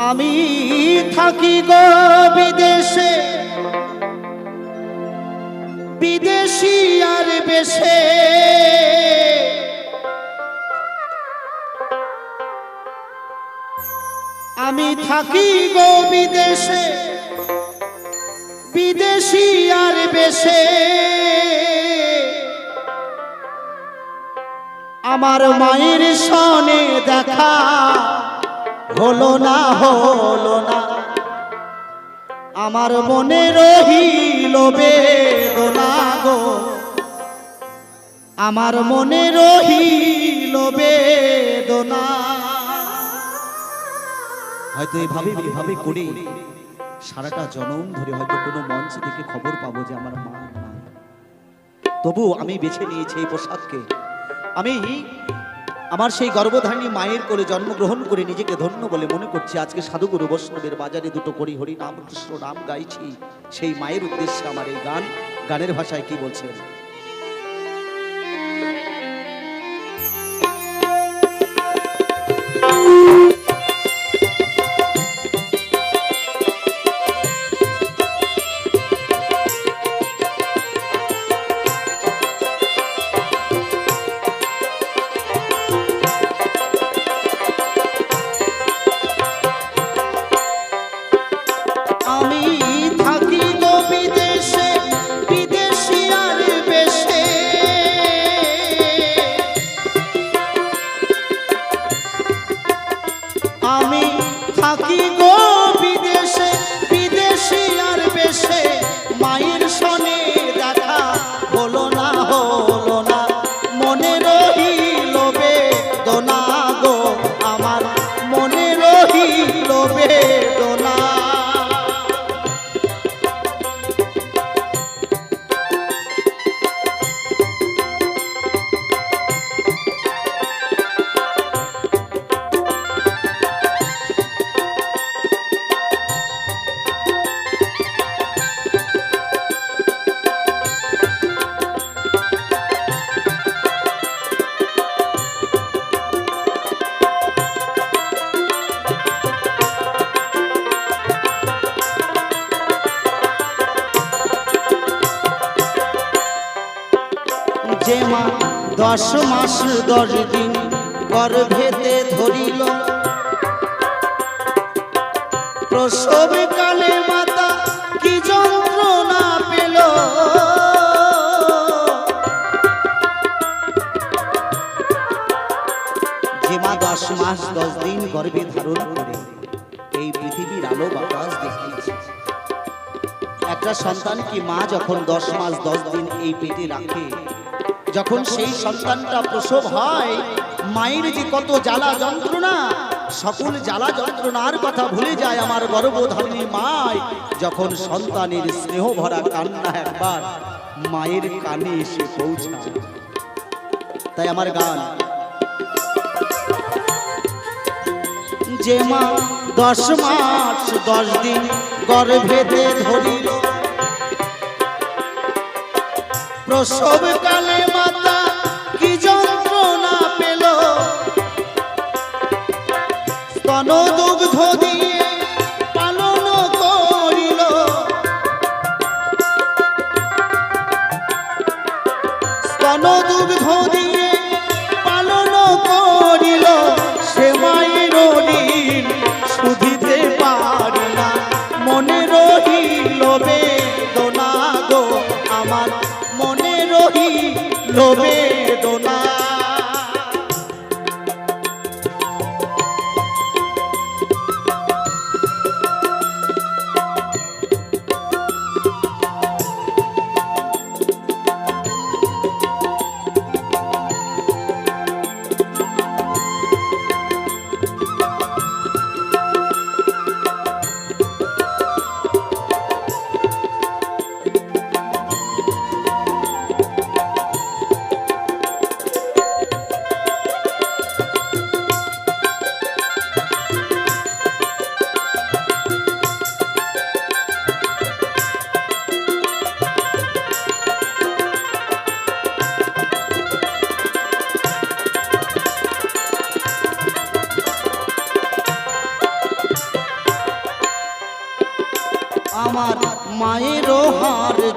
আমি থাকি গো বিদেশে, বিদেশি আর বেশে আমি থাকি গো বিদেশে, বিদেশি আর বেশে আমার মায়ের সনে দেখা হলো না, হলো না। আমার মনে রহিল বেদনা গো, আমার মনে রহিল বেদনা। হয়তো এভাবে করে সারাটা জনম ধরে হয়তো কোনো মঞ্চ থেকে খবর পাবো যে আমার মা নাই, তবু আমি বেছে নিয়েছি এই পোশাককে। আমি আমার সেই গর্ভধারিণী মায়ের কোলে জন্মগ্রহণ করে নিজেকে ধন্য বলে মনে করছি। আজকে সাধুগুরু বৈষ্ণবের বাজারে দুটো করি হরি নাম কৃষ্ণ নাম গাইছি, সেই মায়ের উদ্দেশ্যে আমার এই গান। গানের ভাষায় কি বলছেন? আমি থাকি গো বিদেশে, বিদেশি আর বেশে মায়ের সনে দেখা হলো না, হলো না। মনে রহিল বেদনা গো, আমার মনে রহিল বেদনা। যে মা 10 মাস 10 দিন গর্ভেতে ধরিল, প্রসব কালে মাতা কি যন্ত্রণা পেল। যে মা 10 মাস 10 দিন গর্ভে ধারণ করে এই পৃথিবীর আলো বাতাস দেখিয়েছে, একটা সন্তানকে মা যখন 10 মাস 10 দিন এই পেটে রাখে, যখন সেই সন্তানটা প্রসব হয়, মায়ের যে কত জ্বালা যন্ত্রণা, সকল জ্বালা যন্ত্রণার কথা ভুলে যায় আমার গর্ভধারিণী মায়। যখন সন্তানের স্নেহ ভরা কান্না একবার মায়ের কানে এসে পৌঁছায়। তাই আমার গান, যে মা 10 মাস 10 দিন গর্ভেতে ধরিল, প্রসব কালে মাতা কি যন্ত্রণা পেল। স্তন দুগ্ধ দিয়ে পালন করিল, স্তন দুগ্ধ দিয়ে পালন করিল। সে মায়ের ঋণ শুধিতে পারি না, মনে রহিল বেদনা গো, আমার মনে রহিল বেদনা।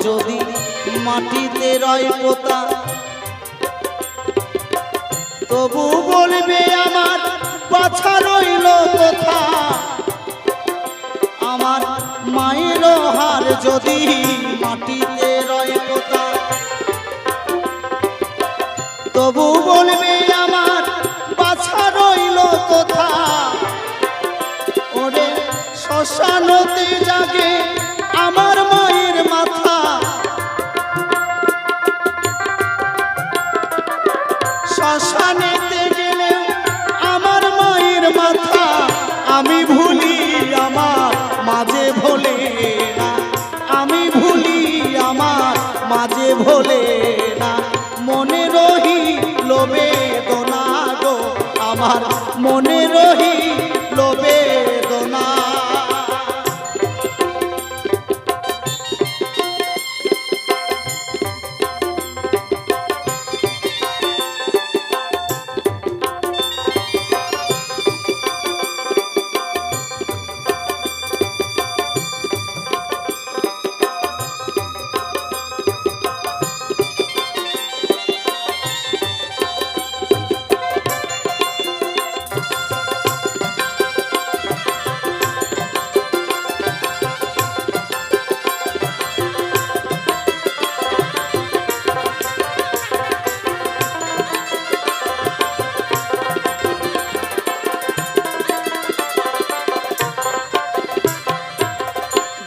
যদি মাটিতে রয় পোতা, তবু বলবে আমার বাছা রইল কোথা। আমার মায়ের হার যদি মাটিতে রয় পোতা, তবু বলবে আমার বাছা রইল কোথা। ওরে শ্মশানতে জাগে আমার মায়ের মাথা, শ্মশানেতে গেলে আমার মায়ের মাথা। আমি ভুলি আমার মাঝে ভোলে না, আমি ভুলি আমার মাঝে ভোলে না। মনে রহি লোবে দোনা গো, আমার মনে রহি লোবে দোনা।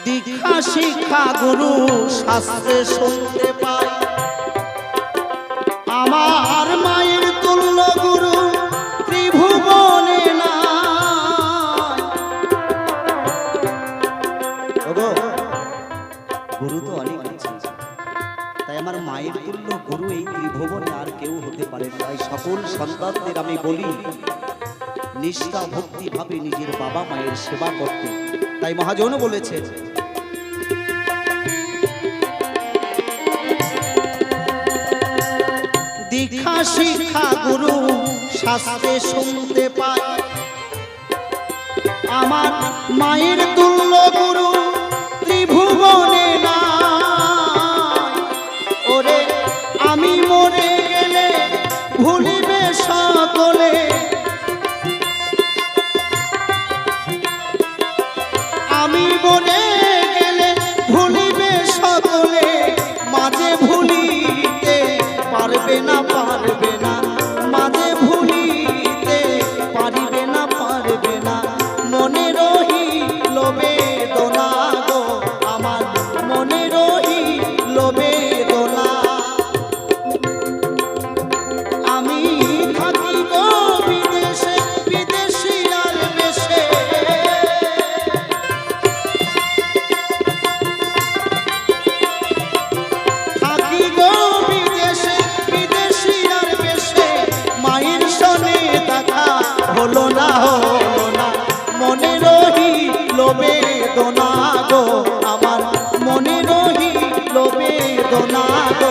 দীক্ষা শিক্ষা গুরু শাস্ত্রে শুনতে পাই, আমার মায়ের তুল্য গুরু ত্রিভুবনে নাই। গুরু তো অনেক আছে, তাই আমার মায়ের তুল্য গুরু এই ত্রিভুবনে আর কেউ হতে পারে। তাই সকল সন্তানদের আমি বলি নিষ্ঠা ভক্তি ভাবে নিজের বাবা মায়ের সেবা করতে। তাই মহাজনও বলেছে, দীক্ষা শিক্ষা গুরু শাস্ত্রে শুনতে পাই, আমার মায়ের তুল্য গুরু ত্রিভুবনে নাই। ওরে আমি মরে গেলে ভুলিবে সকলে, আমি মরে গেলে ভুলিবে সকলে। মাঝে ভুলিতে পারবে না, পারবে না, মাঝে ভুলিতে পারবে না, পারবে না। মনে রহি লোবে দোনা গো, আমার মনে রহি লোবে দোনা। আমি থাকি গো বিদেশে, বিদেশি আর বেশে, থাকি গো বিদেশে, বিদেশি আর বেশে। মায়ের সনে দেখা হলো না, হলো না। মনে রহি লোবে দোনা গো, আমার মনে রহি লোবে দোনা গো।